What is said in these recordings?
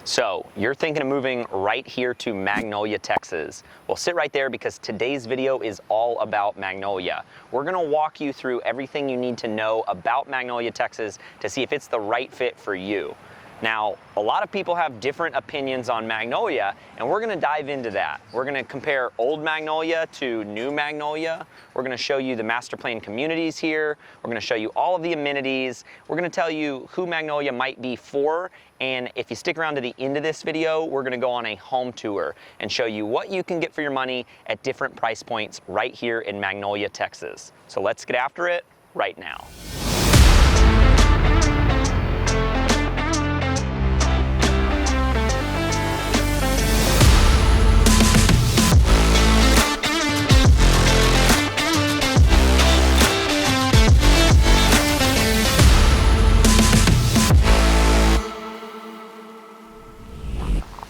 So you're thinking of moving right here to Magnolia, Texas. Well, sit right there because today's video is all about Magnolia. We're gonna walk you through everything you need to know about Magnolia, Texas to see if it's the right fit for you. Now, a lot of people have different opinions on Magnolia, and we're gonna dive into that. We're gonna compare old Magnolia to new Magnolia. We're gonna show you the master plan communities here. We're gonna show you all of the amenities. We're gonna tell you who Magnolia might be for, and if you stick around to the end of this video, we're gonna go on a home tour and show you what you can get for your money at different price points right here in Magnolia, Texas. So let's get after it right now.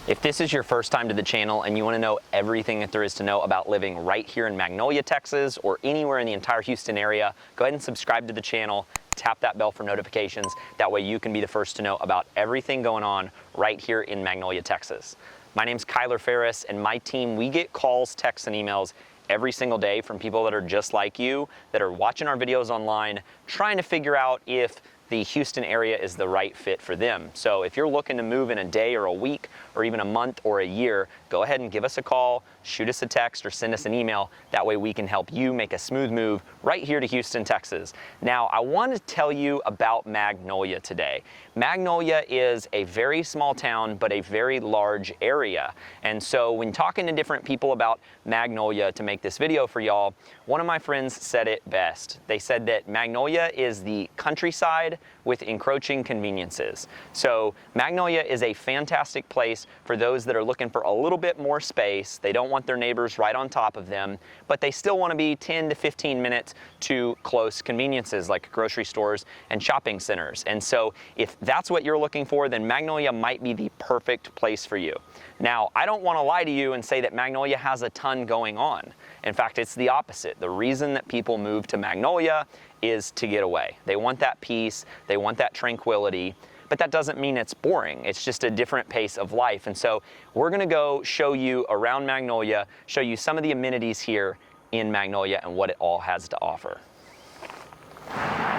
If this is your first time to the channel and you want to know everything that there is to know about living right here in Magnolia, Texas, or anywhere in the entire Houston area, go ahead and subscribe to the channel, tap that bell for notifications. That way you can be the first to know about everything going on right here in Magnolia, Texas. My name's Ferris, and my team, we get calls, texts, and emails every single day from people that are just like you, that are watching our videos online, trying to figure out if the Houston area is the right fit for them. So if you're looking to move in a day or a week or even a month or a year, go ahead and give us a call, shoot us a text, or send us an email. That way we can help you make a smooth move right here to Houston, Texas. Now, I want to tell you about Magnolia today. Magnolia is a very small town, but a very large area. And so when talking to different people about Magnolia to make this video for y'all, one of my friends said it best. They said that Magnolia is the countryside with encroaching conveniences. So Magnolia is a fantastic place for those that are looking for a little bit more space. They don't want their neighbors right on top of them, but they still want to be 10 to 15 minutes to close conveniences like grocery stores and shopping centers. And so if that's what you're looking for, then Magnolia might be the perfect place for you. Now, I don't want to lie to you and say that Magnolia has a ton going on. In fact, it's the opposite. The reason that people move to Magnolia is to get away. They want that peace, they want that tranquility, but that doesn't mean it's boring. It's just a different pace of life. And so we're gonna go show you around Magnolia, show you some of the amenities here in Magnolia and what it all has to offer.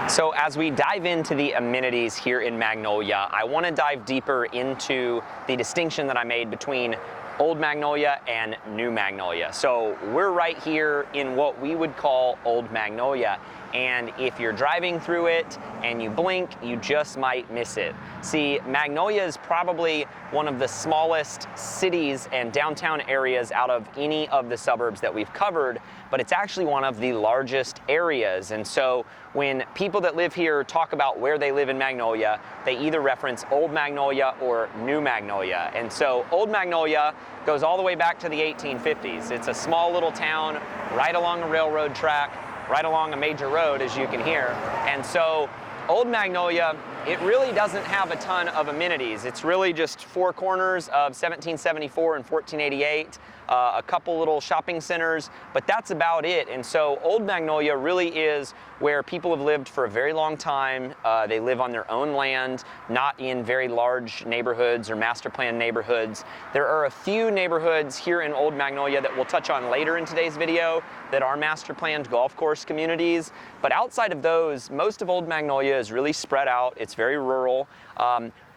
So as we dive into the amenities here in Magnolia, I want to dive deeper into the distinction that I made between Old Magnolia and New Magnolia. So we're right here in what we would call Old Magnolia. And if you're driving through it and you blink, you just might miss it. See, Magnolia is probably one of the smallest cities and downtown areas out of any of the suburbs that we've covered, but it's actually one of the largest areas. And so when people that live here talk about where they live in Magnolia, they either reference Old Magnolia or New Magnolia. And so Old Magnolia goes all the way back to the 1850s. It's a small little town right along a railroad track, right along a major road, as you can hear. And so Old Magnolia, it really doesn't have a ton of amenities. It's really just four corners of 1774 and 1488, a couple little shopping centers, but that's about it. And so Old Magnolia really is where people have lived for a very long time. They live on their own land, not in very large neighborhoods or master plan neighborhoods. There are a few neighborhoods here in Old Magnolia that we'll touch on later in today's video that are master planned golf course communities. But outside of those, most of Old Magnolia is really spread out. It's very rural.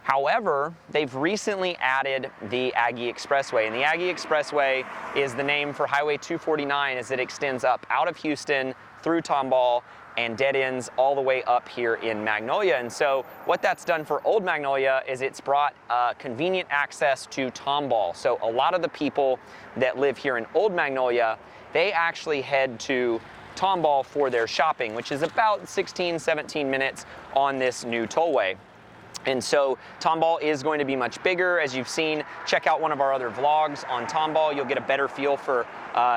However, they've recently added the Aggie Expressway, and the Aggie Expressway is the name for Highway 249 as it extends up out of Houston through Tomball and dead ends all the way up here in Magnolia. And so what that's done for Old Magnolia is it's brought convenient access to Tomball. So a lot of the people that live here in Old Magnolia, they actually head to Tomball for their shopping, which is about 16, 17 minutes on this new tollway. And so Tomball is going to be much bigger. As you've seen, check out one of our other vlogs on Tomball. You'll get a better feel for,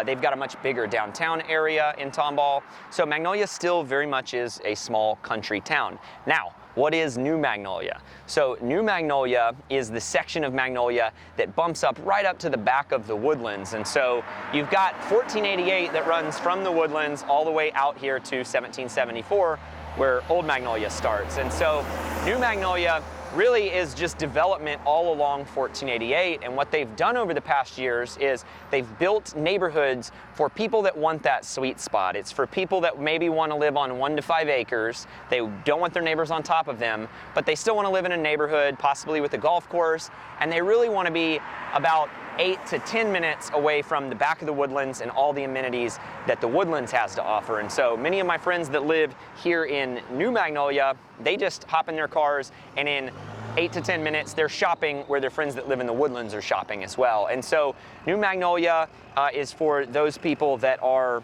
they've got a much bigger downtown area in Tomball. So Magnolia still very much is a small country town. Now, what is New Magnolia? So New Magnolia is the section of Magnolia that bumps up right up to the back of the Woodlands. And so you've got 1488 that runs from the Woodlands all the way out here to 1774, where Old Magnolia starts. And so New Magnolia really is just development all along 1488. And what they've done over the past years is they've built neighborhoods for people that want that sweet spot. It's for people that maybe want to live on 1 to 5 acres. They don't want their neighbors on top of them, but they still want to live in a neighborhood, possibly with a golf course, and they really want to be about 8 to 10 minutes away from the back of the Woodlands and all the amenities that the Woodlands has to offer. And so many of my friends that live here in New Magnolia, they just hop in their cars and in 8 to 10 minutes, they're shopping where their friends that live in the Woodlands are shopping as well. And so New Magnolia is for those people that are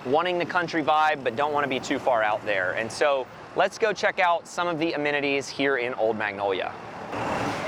wanting the country vibe but don't want to be too far out there. And so let's go check out some of the amenities here in Old Magnolia.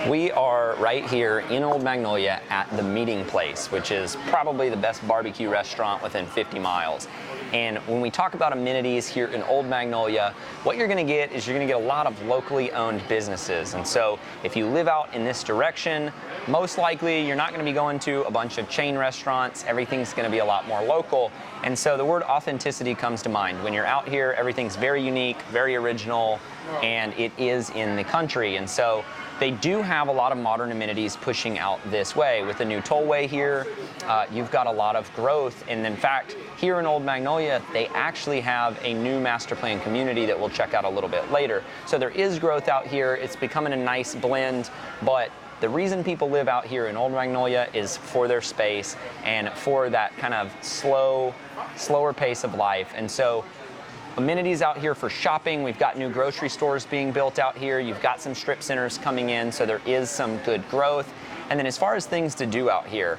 We are right here in Old Magnolia at the Meeting Place, which is probably the best barbecue restaurant within 50 miles. And when we talk about amenities here in Old Magnolia, what you're gonna get is you're gonna get a lot of locally owned businesses. And so if you live out in this direction, most likely you're not gonna be going to a bunch of chain restaurants. Everything's gonna be a lot more local. And so the word authenticity comes to mind. When you're out here, everything's very unique, very original, and it is in the country. And so they do have a lot of modern amenities pushing out this way. With the new tollway here, you've got a lot of growth. And in fact, here in Old Magnolia, they actually have a new master plan community that we'll check out a little bit later. So there is growth out here. It's becoming a nice blend, but the reason people live out here in Old Magnolia is for their space and for that kind of slower pace of life. And so amenities out here for shopping. We've got new grocery stores being built out here. You've got some strip centers coming in, so there is some good growth. And then as far as things to do out here,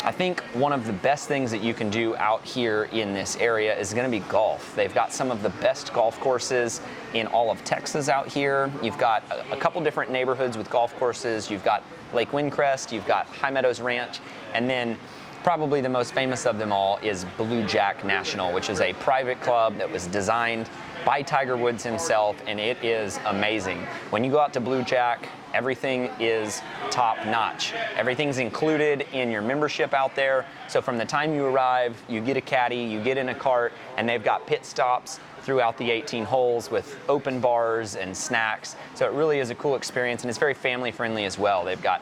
I think one of the best things that you can do out here in this area is going to be golf. They've got some of the best golf courses in all of Texas out here. You've got a couple different neighborhoods with golf courses. You've got Lake Windcrest, you've got High Meadows Ranch, and then probably the most famous of them all is Blue Jack National, which is a private club that was designed by Tiger Woods himself, and it is amazing. When you go out to Blue Jack, everything is top notch. Everything's included in your membership out there. So from the time you arrive, you get a caddy, you get in a cart, and they've got pit stops throughout the 18 holes with open bars and snacks. So it really is a cool experience, and it's very family friendly as well. They've got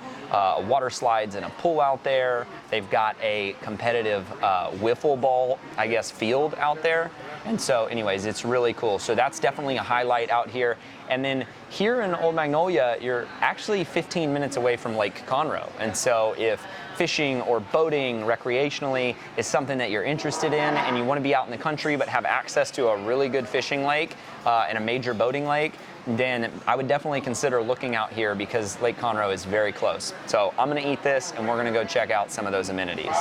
water slides and a pool out there. They've got a competitive wiffle ball, I guess, field out there. And so anyways, it's really cool. So that's definitely a highlight out here. And then here in Old Magnolia, you're actually 15 minutes away from Lake Conroe. And so if fishing or boating recreationally is something that you're interested in and you want to be out in the country but have access to a really good fishing lake and a major boating lake, then I would definitely consider looking out here because Lake Conroe is very close. So I'm going to eat this and we're going to go check out some of those amenities.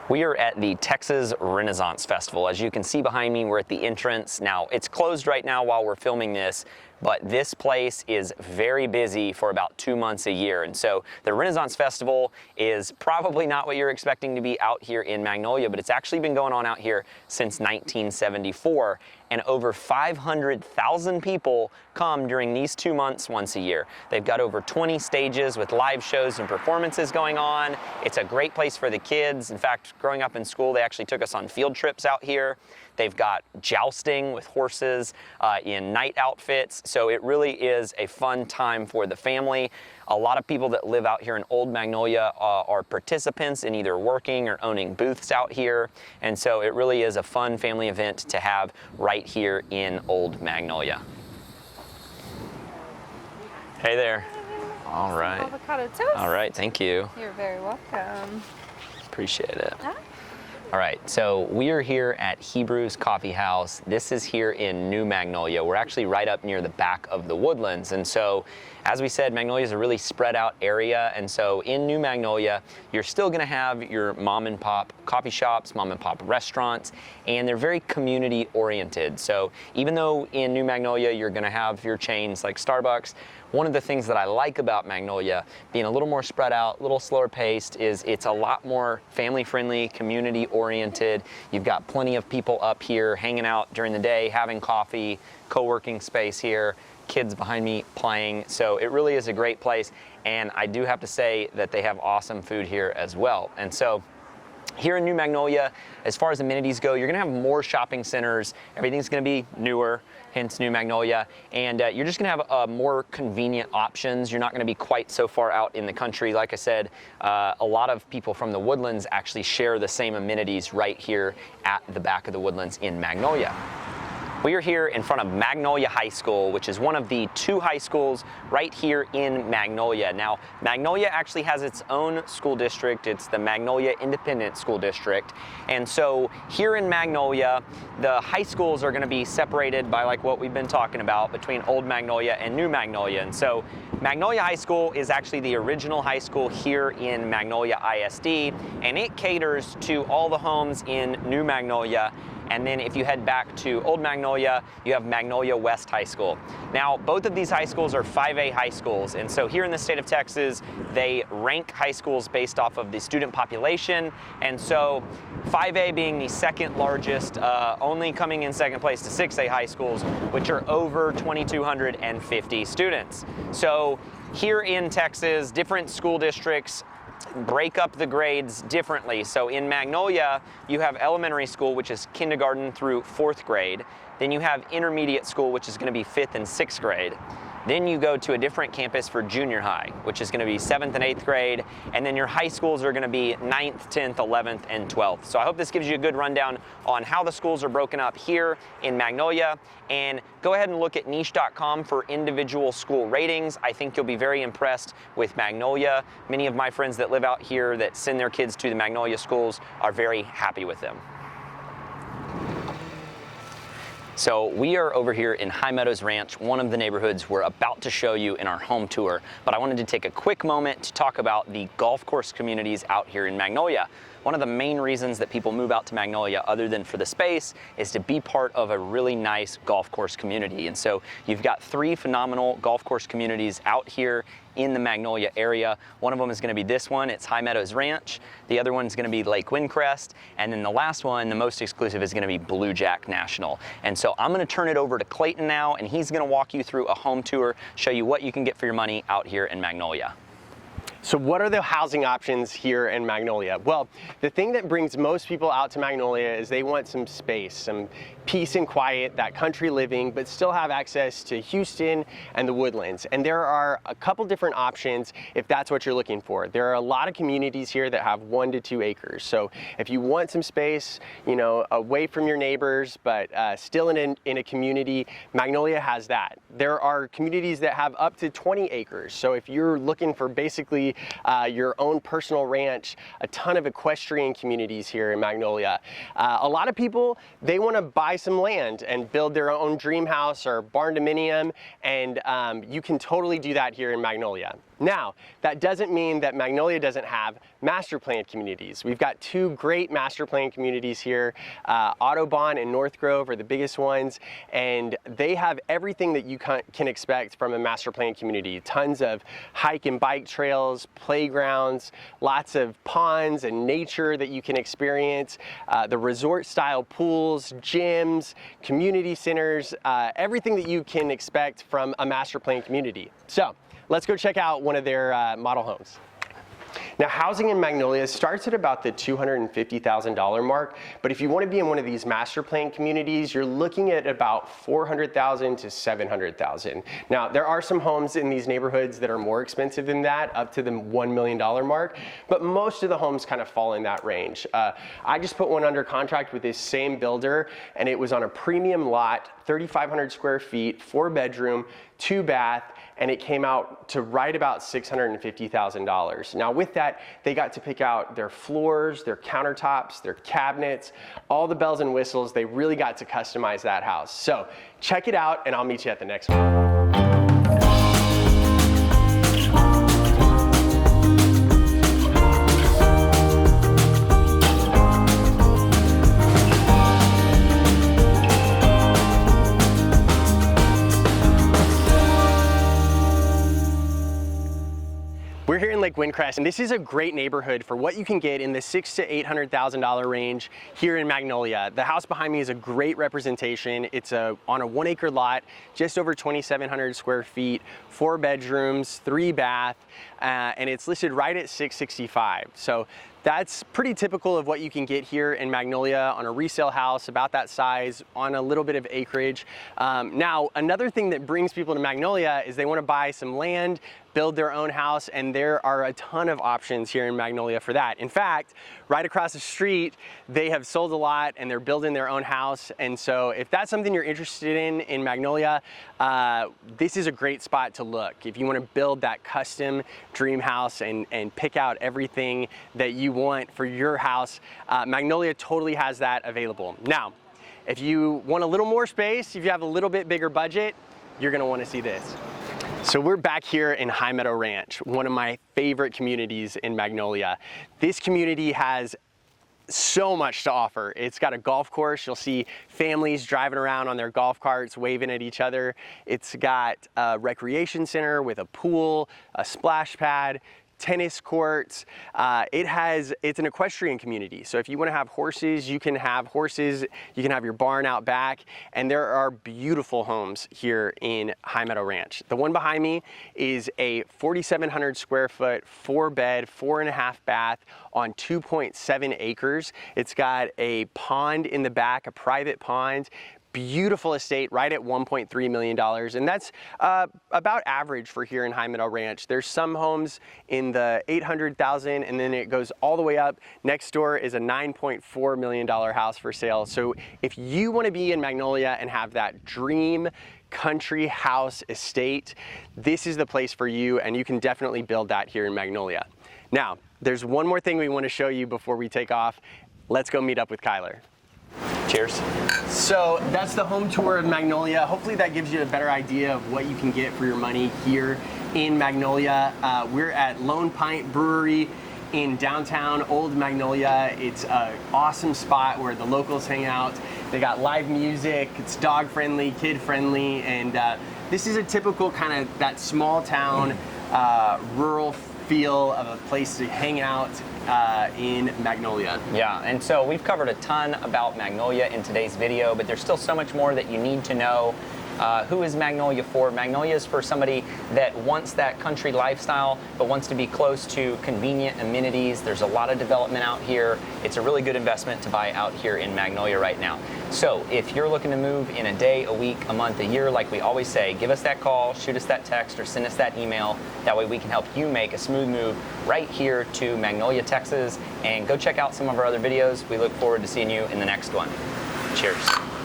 We are at the Texas Renaissance Festival. As you can see behind me, we're at the entrance. Now, it's closed right now while we're filming this, but this place is very busy for about 2 months a year. And so the Renaissance Festival is probably not what you're expecting to be out here in Magnolia, but it's actually been going on out here since 1974. And over 500,000 people come during these 2 months once a year. They've got over 20 stages with live shows and performances going on. It's a great place for the kids. In fact, growing up in school, they actually took us on field trips out here. They've got jousting with horses in night outfits. So it really is a fun time for the family. A lot of people that live out here in Old Magnolia are participants in either working or owning booths out here. And so it really is a fun family event to have right here in Old Magnolia. Hey there. All right. Avocado toast. All right, thank you. You're very welcome. Appreciate it. All right, so we are here at Hebrew's Coffee House. This is here in New Magnolia. We're actually right up near the back of the Woodlands. And so, as we said, Magnolia is a really spread out area. And so in New Magnolia, you're still gonna have your mom and pop coffee shops, mom and pop restaurants, and they're very community oriented. So even though in New Magnolia, you're gonna have your chains like Starbucks, one of the things that I like about Magnolia, being a little more spread out, a little slower paced, is it's a lot more family friendly, community oriented. You've got plenty of people up here hanging out during the day, having coffee, co-working space here, kids behind me playing. So it really is a great place. And I do have to say that they have awesome food here as well. And so Here in New Magnolia, as far as amenities go, you're gonna have more shopping centers. Everything's gonna be newer, hence New Magnolia. And you're just gonna have more convenient options. You're not gonna be quite so far out in the country. Like I said, a lot of people from the Woodlands actually share the same amenities right here at the back of the Woodlands in Magnolia. We are here in front of Magnolia High School, which is one of the 2 high schools right here in Magnolia. Now, Magnolia actually has its own school district. It's the Magnolia Independent School District. And so here in Magnolia, the high schools are gonna be separated by like what we've been talking about between Old Magnolia and New Magnolia. And so Magnolia High School is actually the original high school here in Magnolia ISD, and it caters to all the homes in New Magnolia. And then if you head back to Old Magnolia, you have Magnolia West High School. Now, both of these high schools are 5A high schools. And so here in the state of Texas, they rank high schools based off of the student population. And so 5A being the second largest, only coming in second place to 6A high schools, which are over 2,250 students. So here in Texas, different school districts break up the grades differently. So in Magnolia, you have elementary school, which is kindergarten through 4th grade. Then you have intermediate school, which is going to be 5th and 6th grade. Then you go to a different campus for junior high, which is going to be 7th and 8th grade. And then your high schools are going to be 9th, 10th, 11th, and 12th. So I hope this gives you a good rundown on how the schools are broken up here in Magnolia. And go ahead and look at niche.com for individual school ratings. I think you'll be very impressed with Magnolia. Many of my friends that live out here that send their kids to the Magnolia schools are very happy with them. So we are over here in High Meadows Ranch, one of the neighborhoods we're about to show you in our home tour. But I wanted to take a quick moment to talk about the golf course communities out here in Magnolia. One of the main reasons that people move out to Magnolia, other than for the space, is to be part of a really nice golf course community. And so you've got 3 phenomenal golf course communities out here in the Magnolia area. One of them is going to be this one, it's High Meadows Ranch. The other one is going to be Lake Windcrest. And then the last one, the most exclusive, is going to be Blue Jack National. And so I'm going to turn it over to Clayton now, and he's going to walk you through a home tour, show you what you can get for your money out here in Magnolia. So what are the housing options here in Magnolia? Well, the thing that brings most people out to Magnolia is they want some space, some peace and quiet, that country living, but still have access to Houston and the Woodlands. And there are a couple different options if that's what you're looking for. There are a lot of communities here that have 1 to 2 acres. So if you want some space, you know, away from your neighbors, but still in a community, Magnolia has that. There are communities that have up to 20 acres. So if you're looking for basically your own personal ranch, a ton of equestrian communities here in Magnolia. A lot of people, they want to buy some land and build their own dream house or barn dominium, and you can totally do that here in Magnolia. Now, that doesn't mean that Magnolia doesn't have master plan communities. We've got 2 great master plan communities here. Audubon and North Grove are the biggest ones, and they have everything that you can expect from a master plan community. Tons of hike and bike trails, playgrounds, lots of ponds and nature that you can experience, the resort style pools, gyms, community centers, everything that you can expect from a master plan community. So let's go check out one of their model homes. Now, housing in Magnolia starts at about the $250,000 mark, but if you want to be in one of these master plan communities, you're looking at about $400,000 to $700,000. Now, there are some homes in these neighborhoods that are more expensive than that, up to the $1 million mark, but most of the homes kind of fall in that range. I just put one under contract with this same builder, and it was on a premium lot, 3,500 square feet, 4-bedroom, 2-bath, and it came out to right about $650,000. Now with that, they got to pick out their floors, their countertops, their cabinets, all the bells and whistles. They really got to customize that house. So check it out, and I'll meet you at the next one. We're here in Lake Windcrest, and this is a great neighborhood for what you can get in the $600,000 to $800,000 range here in Magnolia. The house behind me is a great representation. It's on a 1-acre lot, just over 2,700 square feet, 4 bedrooms, 3-bath, and it's listed right at $665,000. So That's pretty typical of what you can get here in Magnolia on a resale house about that size on a little bit of acreage. Now, another thing that brings people to Magnolia is they want to buy some land, build their own house, and there are a ton of options here in Magnolia for that. In fact, right across the street, they have sold a lot and they're building their own house. And so if that's something you're interested in Magnolia, this is a great spot to look. If you want to build that custom dream house and pick out everything that you want for your house, Magnolia totally has that available. Now, if you want a little more space, if you have a little bit bigger budget, you're gonna want to see this. So we're back here in High Meadow Ranch, one of my favorite communities in Magnolia. This community has so much to offer. It's got a golf course. You'll see families driving around on their golf carts, waving at each other. It's got a recreation center with a pool, a splash pad, tennis courts. It's an equestrian community. So if you want to have horses, you can have horses. You can have your barn out back. And there are beautiful homes here in High Meadow Ranch. The one behind me is a 4,700 square foot, 4-bed, 4.5 bath on 2.7 acres. It's got a pond in the back, a private pond. Beautiful estate right at $1.3 million, and that's about average for here in High Meadow Ranch. There's some homes in the $800,000, and then it goes all the way up. Next door is a $9.4 million house for sale. So if you want to be in Magnolia and have that dream country house estate, this is the place for you, and you can definitely build that here in Magnolia. Now, there's one more thing we want to show you before we take off. Let's go meet up with Kyler. Cheers. So that's the home tour of Magnolia. Hopefully that gives you a better idea of what you can get for your money here in Magnolia. We're at Pint Brewery in downtown Old Magnolia. It's an awesome spot where the locals hang out. They got live music, it's dog friendly, kid friendly, and this is a typical kind of that small town, rural feel of a place to hang out in Magnolia. Yeah, and so we've covered a ton about Magnolia in today's video, but there's still so much more that you need to know. Who is Magnolia for? Magnolia is for somebody that wants that country lifestyle, but wants to be close to convenient amenities. There's a lot of development out here. It's a really good investment to buy out here in Magnolia right now. So if you're looking to move in a day, a week, a month, a year, like we always say, give us that call, shoot us that text, or send us that email. That way we can help you make a smooth move right here to Magnolia, Texas. And go check out some of our other videos. We look forward to seeing you in the next one. Cheers.